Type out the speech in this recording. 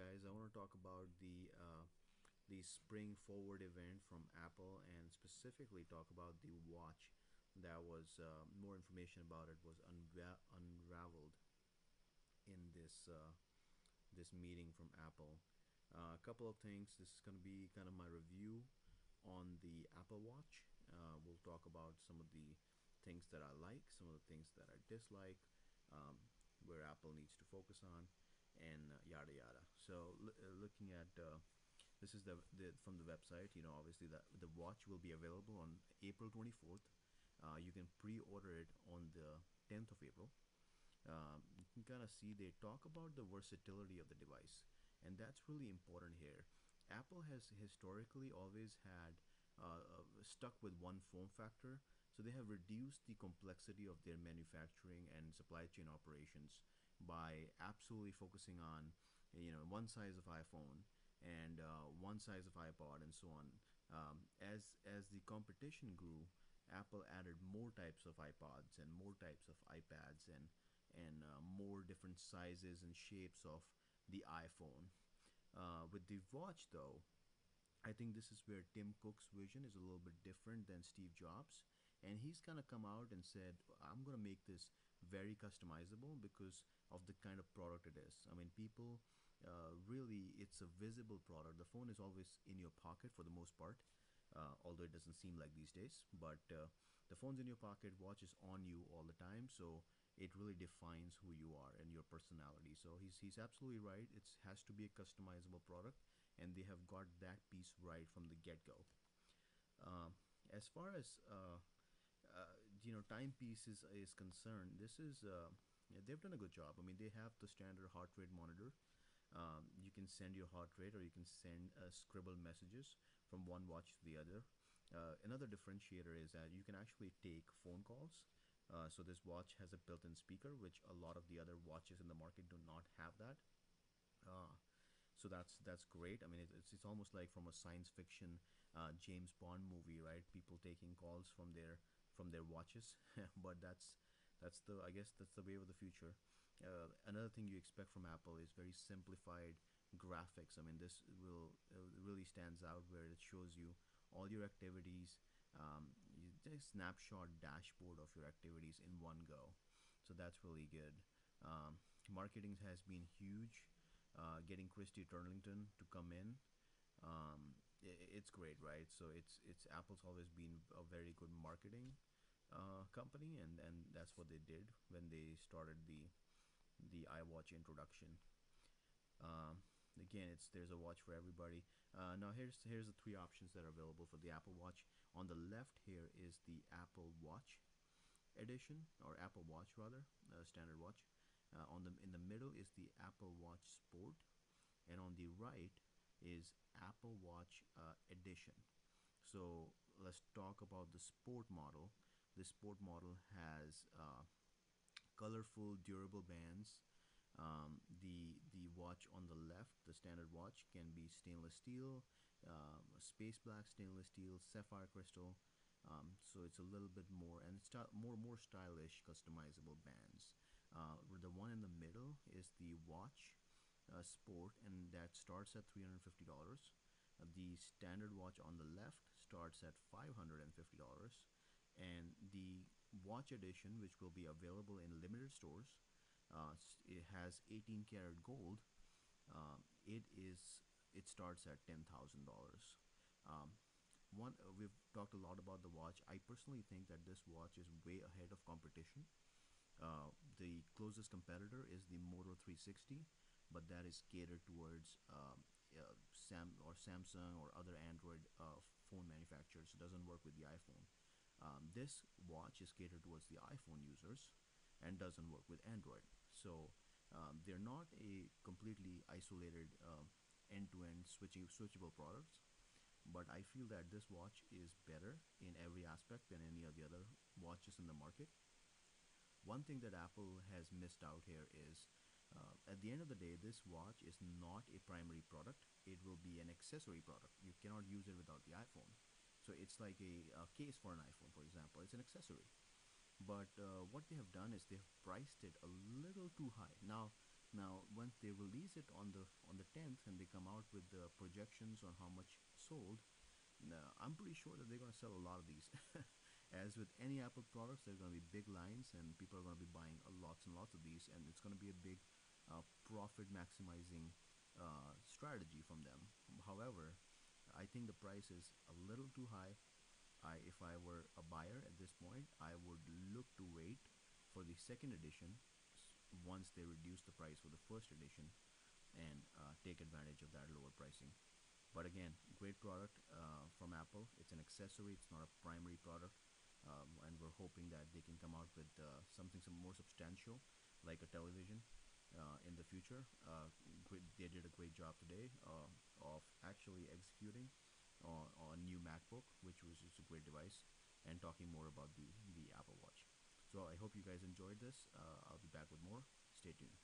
guys. I want to talk about the Spring Forward event from Apple, and specifically talk about the watch. That was more information about it was unraveled in this meeting from Apple. A couple of things. This is going to be kind of my review on the Apple Watch. We'll talk about some of the things that I like, some of the things that I dislike, um, where Apple needs to focus on, and yada yada. So, looking at this is the from the website. Obviously the watch will be available on April 24th. You can pre-order it on the 10th of April. You can kind of see they talk about the versatility of the device, and that's really important here. Apple has historically always had stuck with one form factor, so they have reduced the complexity of their manufacturing and supply chain operations by absolutely focusing on one size of iPhone and one size of iPod and so on. As the competition grew, Apple added more types of iPods and more types of iPads and more different sizes and shapes of the iPhone. With the watch, though, I think this is where Tim Cook's vision is a little bit different than Steve Jobs. And he's kind of come out and said, I'm going to make this very customizable because of the kind of product it is. I mean, people really, it's a visible product. The phone is always in your pocket for the most part, although it doesn't seem like these days. But the phone's in your pocket, watch is on you all the time. So it really defines who you are and your personality. So he's absolutely right. It has to be a customizable product, and they have got that piece right from the get-go. As far as timepiece is concerned, this is yeah, they've done a good job. I mean, they have the standard heart rate monitor. You can send your heart rate, or you can send scribble messages from one watch to the other. Another differentiator is that you can actually take phone calls. So this watch has a built-in speaker, which a lot of the other watches in the market do not have that. Uh, so that's great. I mean, it's almost like from a science fiction James Bond movie, right? People taking calls from their watches, but that's the I guess that's the way of the future. Another thing you expect from Apple is very simplified graphics. I mean, this will really stands out where it shows you all your activities, a snapshot dashboard of your activities in one go. So that's really good. Marketing has been huge. Getting Christy Turlington to come in, it's great, right? So it's Apple's always been a very good marketing company, and that's what they did when they started the iWatch introduction. Again, it's there's a watch for everybody. Now here's the three options that are available for the Apple Watch. On the left here is the Apple Watch edition, or Apple Watch rather, standard watch. On the in the middle is the Apple Watch Sport, and on the right is Apple Watch Edition. So let's talk about the Sport model. The Sport model has colorful, durable bands. The watch on the left, the standard watch, can be stainless steel, space black stainless steel, sapphire crystal. So it's a little bit more, and it's more stylish, customizable bands. The one in the middle is the watch sport, and that starts at $350. The standard watch on the left starts at $550, and the watch edition, which will be available in limited stores, it has 18 karat gold. It starts at $10,000. Um, we've talked a lot about the watch. I personally think that this watch is way ahead of competition. The closest competitor is the Moto 360, but that is catered towards Samsung or other Android phone manufacturers. It doesn't work with the iPhone. This watch is catered towards the iPhone users and doesn't work with Android. So they're not a completely isolated end-to-end switchable products. But I feel that this watch is better in every aspect than any of the other watches in the market. One thing that Apple has missed out here is, at the end of the day, this watch is not a primary product. It will be an accessory product. You cannot use it without the iPhone. So it's like a case for an iPhone, for example. It's an accessory. But what they have done is they've priced it a little too high. Now, Now, once they release it on the 10th and they come out with the projections on how much sold, I'm pretty sure that they're going to sell a lot of these. As with any Apple products, there are going to be big lines, and people are going to be buying lots and lots of these, and it's going to be a big profit maximizing strategy from them. However, I think the price is a little too high. If I were a buyer at this point, I would look to wait for the second edition once they reduce the price for the first edition and take advantage of that lower pricing. But again, great product from Apple. It's an accessory. It's not a primary product, and we're hoping that they can come out with something some more substantial, like a television, in the future. They did a great job today of actually executing on new MacBook, which was just a great device, and talking more about the Apple Watch. So I hope you guys enjoyed this. I'll be back with more. Stay tuned.